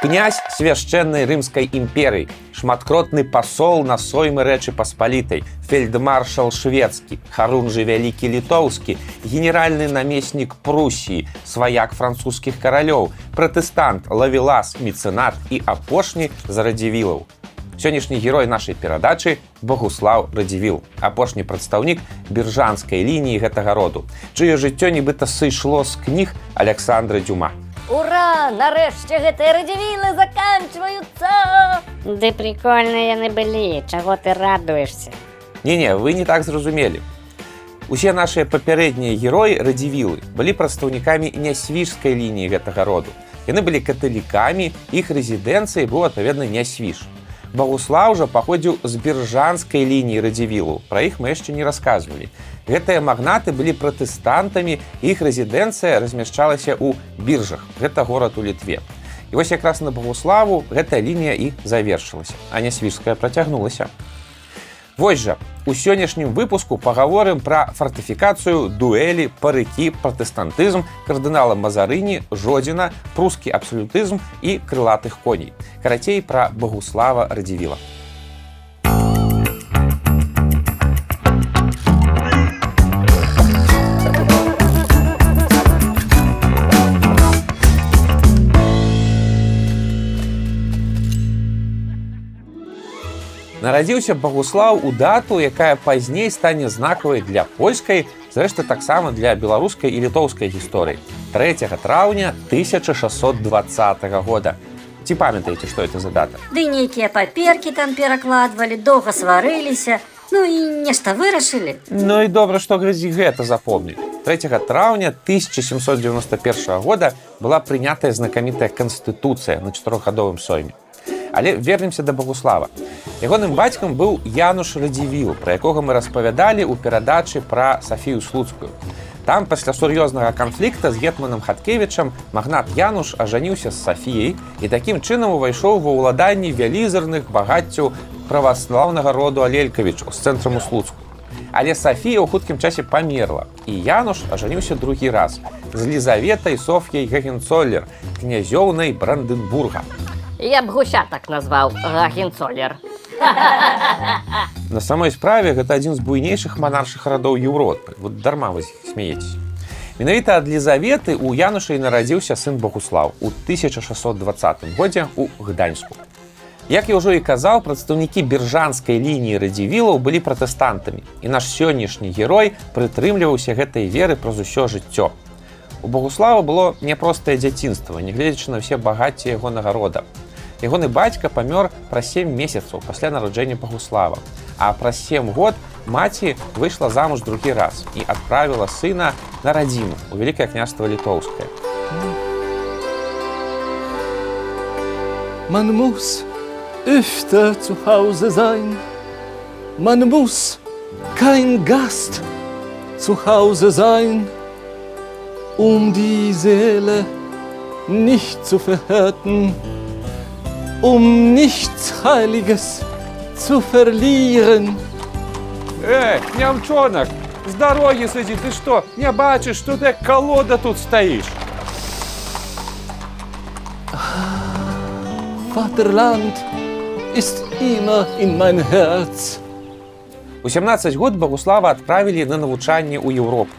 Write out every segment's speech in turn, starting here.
Князь свяшчэннай рымскай імперыі, шматкротны пасол на соймы Рэчы Паспалітай, фельдмаршал шведскі, Харунжы вялікі літоўскі, генеральны намеснік Прусіі, сваяк французскіх каралёў, пратэстант, лавелас, мецэнат і апошні з радзівілаў. Сённяшні герой нашай перадачы Богуслаў Радзівіл, апошні прадстаўнік біржанскай лініі гэтага роду, чыё жыццё нібыта сышло з кніг Александра Дюма. Ура! Нарэшце гэтыя радзівілы заканчваюцца! Ды прикольныя яны былі, чаго ты радуешся? Не, вы не так зразумелі. Усе нашыя папярэднія героі радзівілы былі прадстаўнікамі нясвіжскай лініі гэтага роду. Яны былі каталікамі, іх рэзідэнцыяй быў адпаведна Нясвіж. Богуслаў жа паходзіў з біржанскай лініі радзівілаў. Пра іх мы яшчэ не расказвалі. Гэтыя магнаты былі пратэстантамі, іх рэзідэнцыя размяшчалася ў Біржах. Гэта горад у Літве. І вось якраз на Богуславу гэтая лінія і завершылася, а Нясвіжская працягнулася. Вось жа, у сённяшнім выпуску пагаворым пра фартыфікацыю, дуэлі, парыкі, пратэстантызм, кардынала Мазарыні, Жодзіна, прускі абсалютызм і крылатых коней. Карацей, пра Богуслава Радзівіла. Нарадзіўся Богуслаў у дату, якая пазней стане знакавай для польскай, зрэшты таксама для беларускай і літоўскай гісторыі. 3 траўня 1620 года. Ці памятаеце, што это за дата? Ды нейкія паперкі там перакладвалі, доўга сварыліся, ну і нешта вырашылі. Ну і добра, што гэта запомнілі. 3 траўня 1791 года была прынятая знакамітая канстытуцыя на 4-гадовым сойме. Але вернемся да Богуслава. Ягоным бацькам быў Януш Радзівіл, пра якога мы распавядалі ў перадачы пра Сафію Слуцкую. Там пасля сур'ёзнага канфлікта з гетманам Хаткевічам магнат Януш ажаніўся з Сафіяй і такім чынам увайшоў ва ўладанні вялізарных багаццяў праваслаўнага роду Алелькавічаў з цэнтрам у Слуцку. Але Сафія ў хуткім часе памерла, і Януш ажаніўся другі раз з Лізаветай Соф'яй Гагенцоллер, князёўнай Бранденбурга. Я б гуся так назваў, Гагенцоллер. На самой справе гэта адзін з буйнейшых манаршых радоў Еўропы. Вот дарма вы смеецеся. Менавіта ад Лізаветы у Януша і нарадзіўся сын Богуслаў у 1620 годзе ў Гданьску. Як я ўжо і казаў, прадстаўнікі біржанскай лініі радзівілаў былі пратэстантамі, і наш сённяшні герой прытрымліваўся гэтай веры праз усё жыццё. У Богуслава было няпростае дзяцінства, нягледзячы на ўсе багацці ягонага рода. Ягоны бацька памёр праз 7 месяцаў пасля нараджэння Богуслава, а праз 7 год маці выйшла замуж другі раз і адправіла сына на радзіму ў Вялікае княства Літоўскае. Man muss öfter zu Hause sein. Man muss kein Gast zu Hause sein, die Seele nicht zu verhärten, nichts Heiliges zu verlieren. Нямчонок, з дарогі сиді, ти що, не бачиш, що ти як колода тут стоїш? Vaterland ist immer in mein Herz. У 17 год Богуслава адправілі на навучанне ў Еўропу.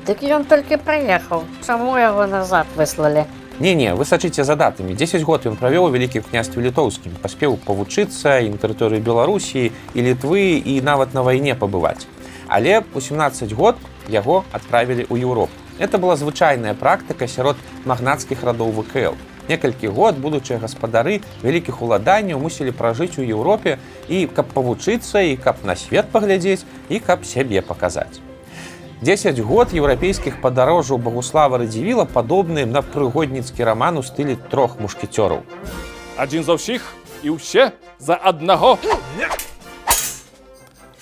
Дык ён толькі прыехаў. Чаму яго назад выслалі? Не, вы сачыце за датамі. 10 год ён правёў у Вялікім княстве Літоўскім. Паспеў павучыцца і на тэрыторыі Беларусі, і Літвы, і нават на вайне пабываць. Але у 17 год яго адправілі ў Еўропу. Это была звычайная практыка сярод магнацкіх радоў ВКЛ. Некалькі год будучыя гаспадары вялікіх уладанняў мусілі пражыць у Еўропе і каб павучыцца, і каб на свет паглядзець, і каб сябе паказаць. 10 год еўрапейскіх падарожжаў Богуслава Радзівіла падобны на прыгодніцкі раман у стылі трох мушкецёраў. Адзін за ўсіх і ўсе за аднаго.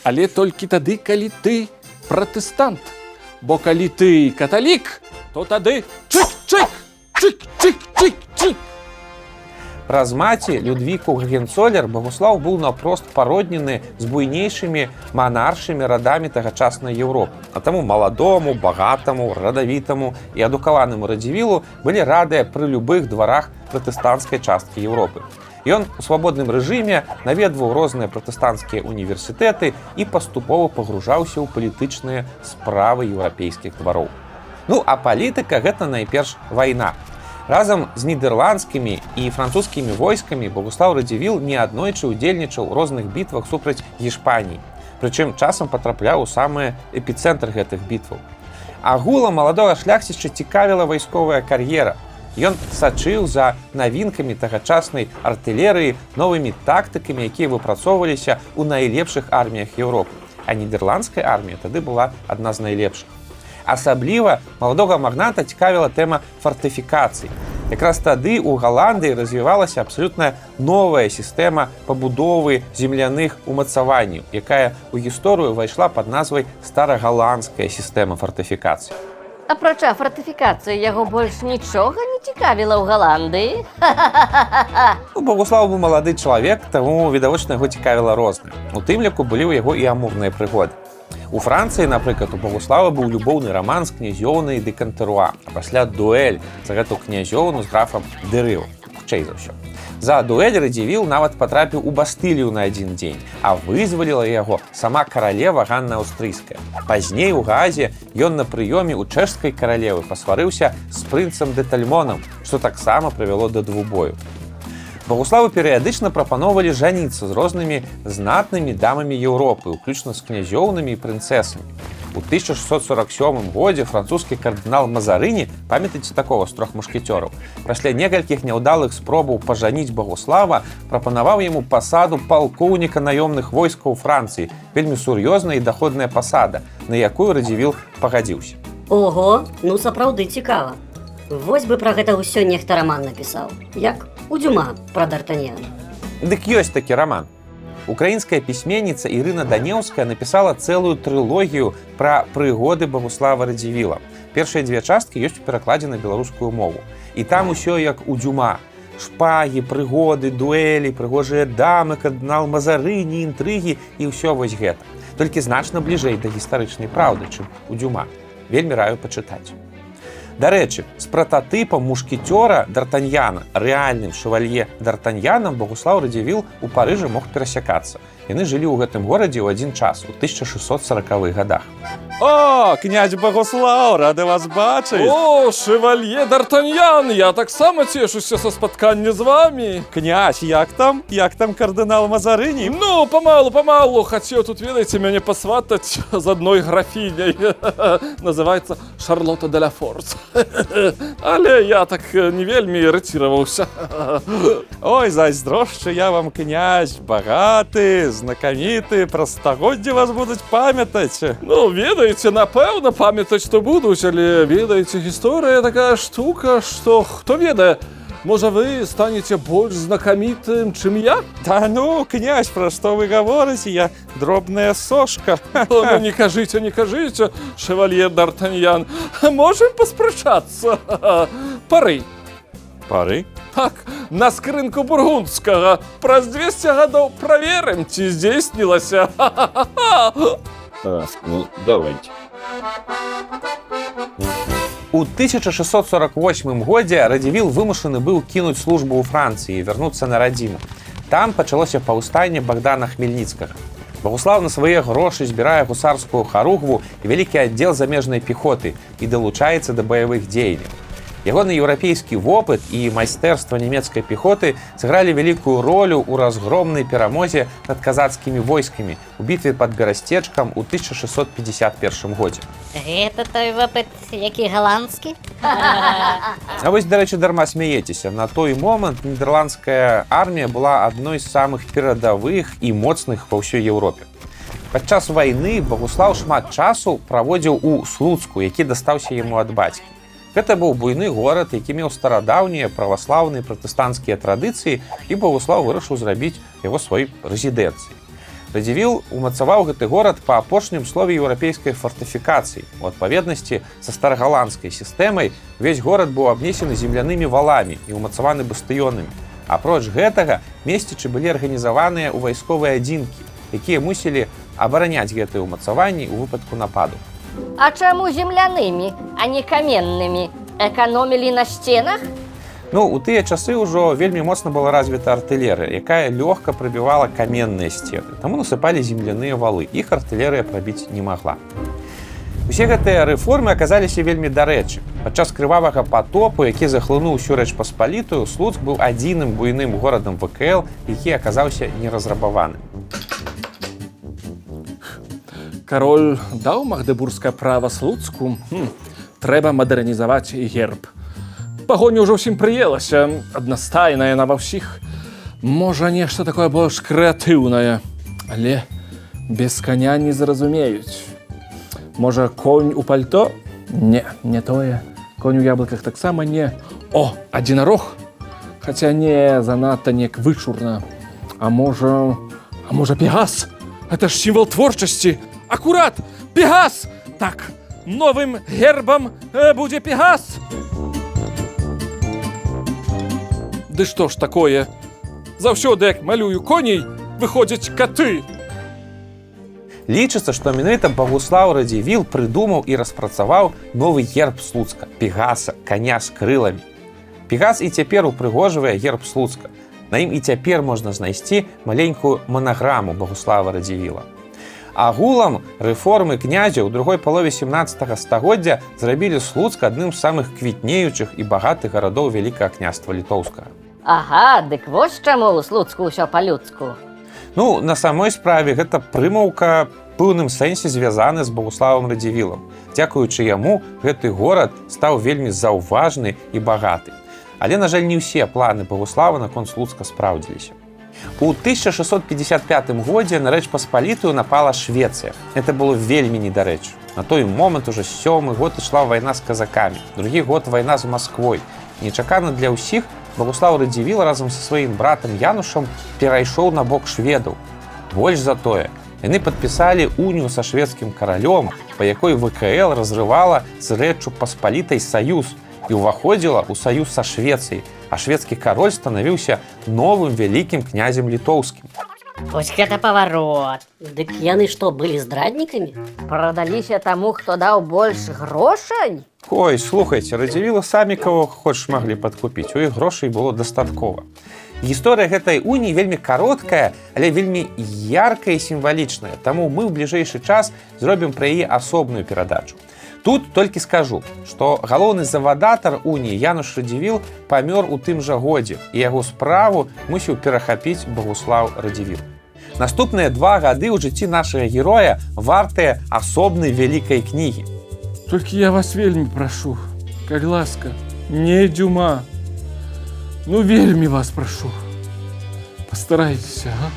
Але толькі тады, калі ты пратэстант. Бо калі ты каталік, то тады чык-чык, чык-чык-чык-чык. Праз маці Людвіку Гагенцоллер Богуслаў быў наўпрост пароднены з буйнейшымі манаршымі радамі тагачаснай Еўропы. А таму маладому, багатаму, радавітаму і адукаванаму Радзівілу былі радыя пры любых дварах пратэстанцкай часткі Еўропы. Ён у свабодным рэжыме наведваў розныя пратэстанцкія універсітэты і паступова пагружаўся ў палітычныя справы еўрапейскіх двароў. Ну, а палітыка – гэта найперш вайна. Разам з нідэрландскімі і французскімі войскамі Богуслаў Радзівіл неаднойчы ўдзельнічаў у розных бітвах супраць Гішпаніі, прычым часам патрапляў у самы эпіцэнтр гэтых бітваў. Агулам маладога шляхціча цікавіла вайсковая кар'ера. Ён сачыў за навінкамі тагачаснай артылерыі, новымі тактыкамі, якія выпрацоўваліся ў найлепшых арміях Еўропы. А нідерландская армія тады была адна з найлепшых. Асабліва маладога магната цікавіла тэма фартыфікацый. Якраз тады ў Галандыі развівалася абсалютна новая сістэма пабудовы земляных умацаванняў, якая ў гісторыю ўвайшла пад назвай старагаландская сістэма фартыфікацый. Апрача фартыфікацыі яго больш нічога не цікавіла ў Галандыі. Богуслаў быў малады чалавек, таму відавочна яго цікавіла рознае. У тым ліку былі ў яго і амурныя прыгоды. У Францыі, напрыклад, у Богуслава быў любоўны раман з князёўнай де Кантэруа, а пасля дуэль за гэту князёўну з графам де Рыу, хутчэй за ўсё. За дуэль Радзівіл нават патрапіў у Бастылію на адзін дзень, а вызваліла яго сама каралева Ганна Аўстрыйская. Пазней у Гаазе ён на прыёме ў чэшскай каралевы пасварыўся з прынцам де Тальмонам, што таксама прывяло да двубою. Богуславу перыядычна прапаноўвалі жаніцца з рознымі знатнымі дамамі Еўропы, уключна з князёўнымі і прынцэсамі. У 1647 годзе французскі кардынал Мазарыні, памятаеце такого з трох мушкецёраў, пасля некалькіх няўдалых спробаў пажаніць Богуслава, прапанаваў яму пасаду палкоўніка наёмных войскаў Францыі, вельмі сур'ёзная і даходная пасада, на якую Радзівіл пагадзіўся. Ого, ну сапраўды цікава. Вось бы пра гэта ўсё нехта раман напісаў. Як у Дюма пра Д'Артаньяна. Дык ёсць такі раман. Украінская пісьменніца Ірына Данеўская напісала цэлую трылогію пра прыгоды Богуслава Радзівіла. Першыя две часткі ёсць у перакладзе на беларускую мову. І там усё як у Дюма. Шпагі, прыгоды, дуэлі, прыгожыя дамы, кардынал Мазарыні, інтрыгі і ўсё вось гэта. Толькі значна бліжэй да гістарычнай праўды, чым у Дюма. Вельмі раю пачытаць. Дарэчы, з прататыпам мушкецёра Д'Артаньяна, рэальным шэвалье Д'Артаньянам Богуслаў Радзівіл у Парыжы мог перасякацца. Яны жылі ў гэтым горадзе ў адзін час, у 1640-х годах. О, князь Богуслаў, рады вас бачыць. О, шэвалье Д'Артаньян, я таксама цешуся са спаткання з вамі. Князь, як там? Як там кардынал Мазарыні? Ну, памалу, хацеў тут, ведаеце, мяне пасватаць з адной графіняй. Называецца Шарлота де ля Форс. Але я так не вельмі рэціраваўся. Ой, зайздрошчу я вам, князь, багаты, знакаміты, пра стагоддзі вас будуць памятаць. Ну, ведаеце, напэўна, памятаць, што будуць, але, ведаеце, гісторыя такая штука, што, хто ведае, можа, вы станеце больш знакамітым, чым я? Да ну, князь, пра што вы гаворыце? Я дробная сошка. Ну, не кажыце, шэвалье Д'Артаньян. Можем паспрачацца. Пары. Пары? Так, на скрынку бургундскага. Праз 200 гадоў праверым, ці здзейснілася. Ну, давайте. У 1648 годзе Радзівіл вымушаны быў кінуць службу ў Францыі і вярнуцца на радзіму. Там пачалося паўстанне Богдана Хмельніцкага. Богуслаў на свае грошы збірае гусарскую харугву і вялікі аддзел замежнай пехоты і далучаецца да баявых дзеянняў. Ягоны еўрапейскі вопыт і майстэрства нямецкай пехоты сыгралі вялікую ролю ў разгромнай перамозе над казацкімі войскамі у бітве пад Берасцечкам у 1651 годзе. Гэта той вопыт, які галандскі? А вось, дарэчы, дарма смяецеся. На той момант нідэрландская армія была адной з самых перадавых і моцных ва ўсёй Еўропе. Падчас вайны Богуслаў шмат часу праводзіў у Слуцку, які дастаўся яму ад бацькі. Гэта быў буйны горад, які меў старадаўнія праваслаўныя пратэстанцкія традыцыі, і Богуслаў вырашыў зрабіць яго сваёй рэзідэнцыяй. Радзівіл умацаваў гэты горад па апошнім слове еўрапейскай фартыфікацыі. У адпаведнасці са старагаландскай сістэмай увесь горад быў абнесены землянымі валамі і умацаваны бастыёнамі. Апроч гэтага, месцічы былі арганізаваныя ў вайсковыя адзінкі, якія мусілі абараняць гэтыя ўмацаванні ў выпадку нападу. А чаму землянымі, а не каменнымі? Эканомілі на сценах? Ну, у тыя часы ўжо вельмі моцна была развіта артылерыя, якая лёгка прабівала каменныя сцены. Таму насыпалі земляныя валы. Іх артылерыя прабіць не магла. Усе гэтыя рэформы аказаліся вельмі дарэчы. Падчас крывавага патопу, які захлынуў усю Рэч Паспалітую, Слуцк быў адзіным буйным горадам ВКЛ, які аказаўся неразрабаваным. Кароль даў магдебургскае права Слуцку. Трэба мадэрнізаваць герб. Пагоня ўжо ўсім прыелася, аднастайная яна ва ўсіх. Можа, нешта такое больш крэатыўнае, але без каня не зразумеюць. Можа, конь у пальто? Не, не тое. Конь у яблыках таксама не. О, адзінарог? Хаця не, занадта неяк вычурна. А можа, Пегас? Гэта ж сімвал творчасці. Акурат! Пегас! Так, новым гербам будзе Пегас! Ды што ж такое? Заўсёды, як малюю коней, выходзяць каты. Лічыцца, што менавіта Багуслаў Радзівіл прыдумаў і распрацаваў новы герб Слуцка – Пегаса, каня з крыламі. Пегас і цяпер упрыгожвае герб Слуцка. На ім і цяпер можна знайсці маленькую манаграму Багуслава Радзівіла. Агулам рэформы князя ў другой палове 17 стагоддзя зрабілі Слуцк адным з самых квітнеючых і багатых гарадоў Вялікага княства Літоўскага. Ага, дык вось чаму ў Слуцку ўсё па-людску. Ну, на самой справе гэта прымаўка ў пэўным сэнсе звязаны з Багуславам Радзівілам. Дзякуючы яму гэты горад стаў вельмі заўважны і багаты. Але, на жаль, не ўсе планы Багуслава наконт Слуцка спраўдзіліся. У 1655 годзе на Рэч Паспалітую напала Швецыя. Это было вельмі недарэчы. На той момант уже 7-й год ішла вайна з казакамі, другі год вайна з Масквой. Нечакана для ўсіх, Багуслаў Радзівіл разам са сваім братам Янушам перайшоў на бок шведаў. Больш за тое, яны падпісалі унію са шведскім каралём, па якой ВКЛ разрывала з Рэччу Паспалітай саюз і ўваходзіла ў саюз са Швецыяй, а шведскі кароль станавіўся новым вялікім князем літоўскім. Вось гэта паварот. Дык яны што, былі здраднікамі? Прадаліся таму, хто даў больш грошай? Ой, слухайце, Радзівілы самі каго хочаш маглі падкупіць, у іх грошай было дастаткова. Гісторыя гэтай уніі вельмі кароткая, але вельмі яркая і сімвалічная, таму мы ў бліжэйшы час зробім пра яе асобную перадачу. Тут толькі скажу, што галоўны завадатар уніі Януш Радзівіл памёр у тым жа годзе, і яго справу мусіў перахапіць Багуслаў Радзівіл. Наступныя 2 гады ў жыцці нашага героя вартыя асобнай вялікай кнігі. Толькі я вас вельмі прашу, как ласка, не Дюма. Ну, вельмі вас прашу. Пастарайцеся, а?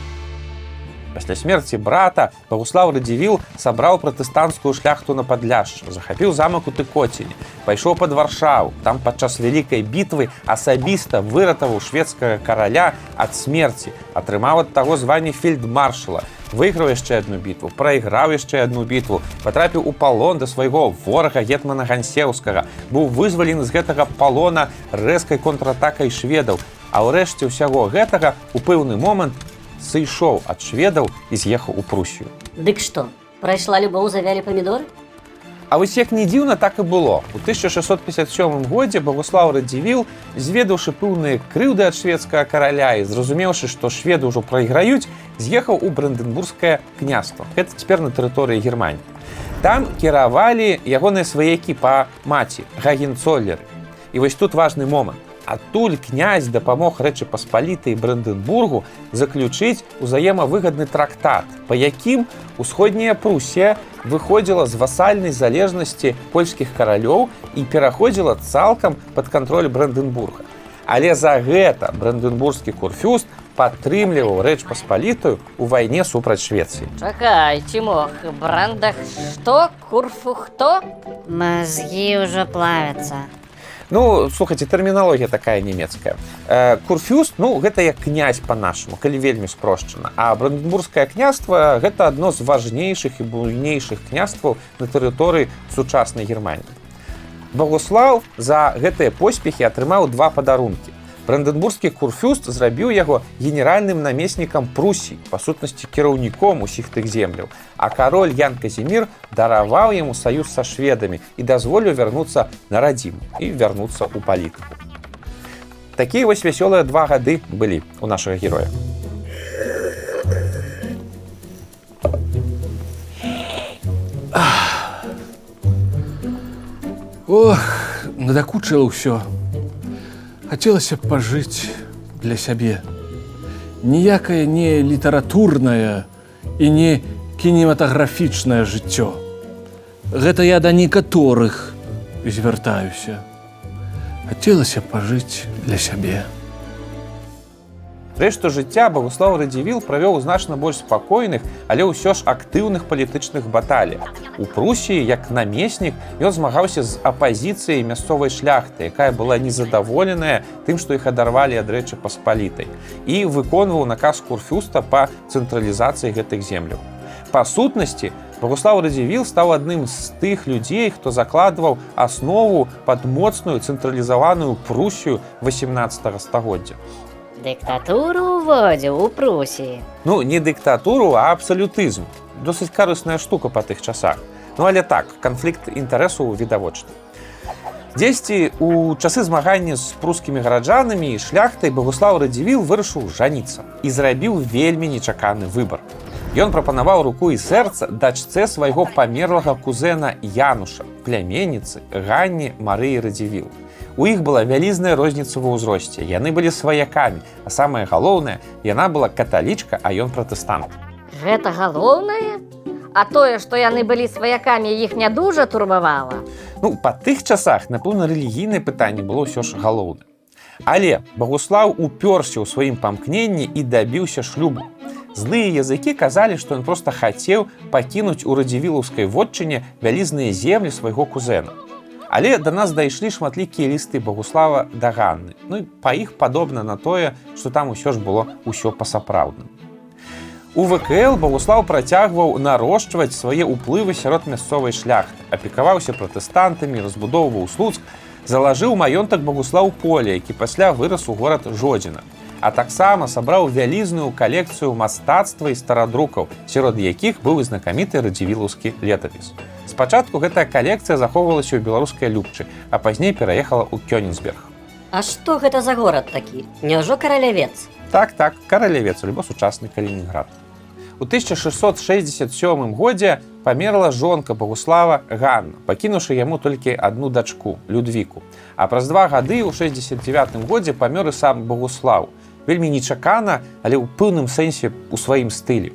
Пасля смерці брата Багуслаў Радзівіл сабраў пратэстанцкую шляхту на Падляшшы, захапіў замак у Тыкоціне, пайшоў пад Варшаву, там падчас вялікай бітвы асабіста выратаваў шведскага караля ад смерці, атрымаў ад таго званне фельдмаршала, выйграў яшчэ адну бітву, прайграў яшчэ адну бітву, патрапіў у палон да свайго ворага гетмана Гансеўскага, быў вызвалены з гэтага палона рэзкай контратакай шведаў, а ўрэшце ўсяго гэтага у пэўны момант сышоў ад шведаў і з'ехаў у Прусію. Дык што, прайшла любоў, завялі памідоры? А вось як не дзіўна, так і было. У 1657 годзе Багуслаў Радзівіл, зведаўшы пэўныя крыўды ад шведскага караля і зразумеўшы, што шведы ўжо прайграюць, з'ехаў у Брандэнбургскае княства. Гэта цяпер на тэрыторыі Германіі. Там кіравалі ягоныя сваякі па маці, Гагенцоллеры. І вось тут важны момант. Адтуль князь дапамог Рэчы Паспалітай і Брандэнбургу заключыць узаемавыгадны трактат, па якім усходняя Прусія выходзіла з васальнай залежнасці польскіх каралёў і пераходзіла цалкам пад кантроль Брандэнбурга. Але за гэта брандэнбургскі курфюрст падтрымліваў Рэч Паспалітую ў вайне супраць Швецыі. Чакай, Цімох, Брандах што? Курфу хто? Мозги уже плавятся. Ну, слухайце, тэрміналогія такая нямецкая. Курфюрст, ну, гэта як князь па-нашаму, калі вельмі спрошчана. А Брандэнбургскае княства – гэта адно з важнейшых і буйнейшых княстваў на тэрыторыі сучаснай Германіі. Багуслаў за гэтыя поспехі атрымаў 2 падарункі. Бранденбургскі курфюрст зрабіў яго генеральным намеснікам Прусіі, па сутнасці кіраўніком усіх тых земляў, а кароль Ян Казімір дараваў яму саюз са шведамі і дазволіў вярнуцца на радзіму і вярнуцца ў палітыку. Такія вось вясёлыя 2 гады былі у нашага героя. Ох, надакучыла ўсё. Хацелася б пажыць для сябе. Ніякае не літаратурнае і не кінематаграфічнае жыццё. Гэта я да некаторых звяртаюся. Хацелася б пажыць для сябе. Рэшту жыцця Багуслаў Радзівіл правёў значна больш спакойных, але ўсё ж актыўных палітычных баталіях. У Прусіі, як намеснік, ён змагаўся з апазіцыяй мясцовай шляхты, якая была незадаволеная тым, што іх адарвалі ад Рэчы Паспалітай, і выконваў наказ курфюрста па цэнтралізацыі гэтых земляў. Па сутнасці, Багуслаў Радзівіл стаў адным з тых людзей, хто закладваў аснову пад моцную цэнтралізаваную Прусію 18 стагоддзя. Дыктатуру уводзіў у Прусіі. Ну, не дыктатуру, а абсалютызм. Досыць карысная штука па тых часах. Ну, але так, канфлікт інтарэсу відавочны. Дзесьці у часы змагання з прускімі гараджанамі і шляхтай Багуслаў Радзівіл вырашыў жаніцца і зрабіў вельмі нечаканы выбар. Ён прапанаваў руку і сэрца дачцэ свайго памерлага кузэна Януша, пляменніцы Ганні Марыі Радзівіл. У іх была вялізная розніца ва ўзросце. Яны былі сваякамі, а самае галоўнае, яна была каталічка, а ён пратэстант. Гэта галоўнае? А тое, што яны былі сваякамі, іх не дужа турбавала? Ну, па тых часах, напэўна, рэлігійнае пытанне было ўсё ж галоўнае. Але Багуслаў упёрся ў сваім памкненні і дабіўся шлюбу. Злыя языкі казалі, што ён проста хацеў пакінуць у радзівілаўскай вотчыне вялізныя землі свайго кузэна. Але да нас дайшлі шматлікія лісты Багуслава да Ганны. Ну і па іх падобна на тое, што там усё ж было ўсё па-сапраўднаму. У ВКЛ Багуслаў працягваў нарошчваць свае ўплывы сярод мясцовай шляхты, апекаваўся пратэстантамі, разбудоўваў Слуцк, залажыў маёнтак Багуслаў Поля, які пасля вырас у горад Жодзіна. А таксама сабраў вялізную калекцыю мастацтва і старадрукаў, сярод якіх быў і знакаміты радзівілаўскі летапіс. Спачатку гэтая калекцыя захоўвалася ў беларускай Любчы, а пазней пераехала ў Кёнігсберг. А што гэта за горад такі? Няўжо Каралявец? Так, Каралявец, альбо сучасны Калінінград. У 1667 годзе памерла жонка Багуслава Ганна, пакінуўшы яму толькі адну дачку, Людвіку. А праз 2 гады ў 69 годзе памёр і сам Багуслаў. Вельмі нечакана, але ў пэўным сэнсе ў сваім стылі.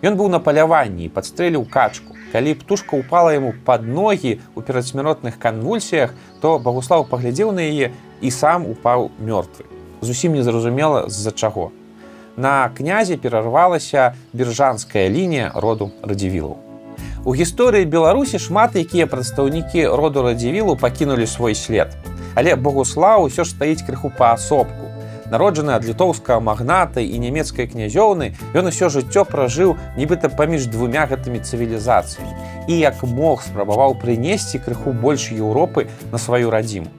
Ён быў на паляванні і падстрэліў качку. Калі птушка ўпала яму пад ногі ў перадсмяротных канвульсіях, то Багуслаў паглядзеў на яе і сам упаў мёртвы. Зусім незразумела, з-за чаго. На князе перарвалася біржанская лінія роду Радзівілаў. У гісторыі Беларусі шмат якія прадстаўнікі роду Радзівілу пакінулі свой след. Але Багуслаў усё ж стаіць крыху паасобку. Народжаны ад літоўскага магната і нямецкай князёўны, ён усё жыццё пражыў нібыта паміж двумя гэтымі цывілізацыямі і як мог спрабаваў прынесці крыху больш Еўропы на сваю радзіму.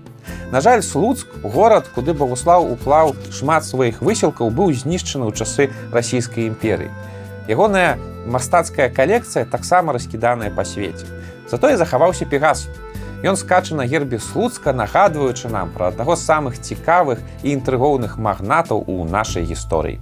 На жаль, Слуцк, горад, куды Багуслаў уклаў шмат сваіх высілкаў, быў знішчаны ў часы расійскай імперыі. Ягоная мастацкая калекцыя таксама раскіданая па свеце. Затое захаваўся Пегас. Ён скача на гербе Слуцка, нагадваючы нам пра аднаго з самых цікавых і інтрыгоўных магнатаў у нашай гісторыі.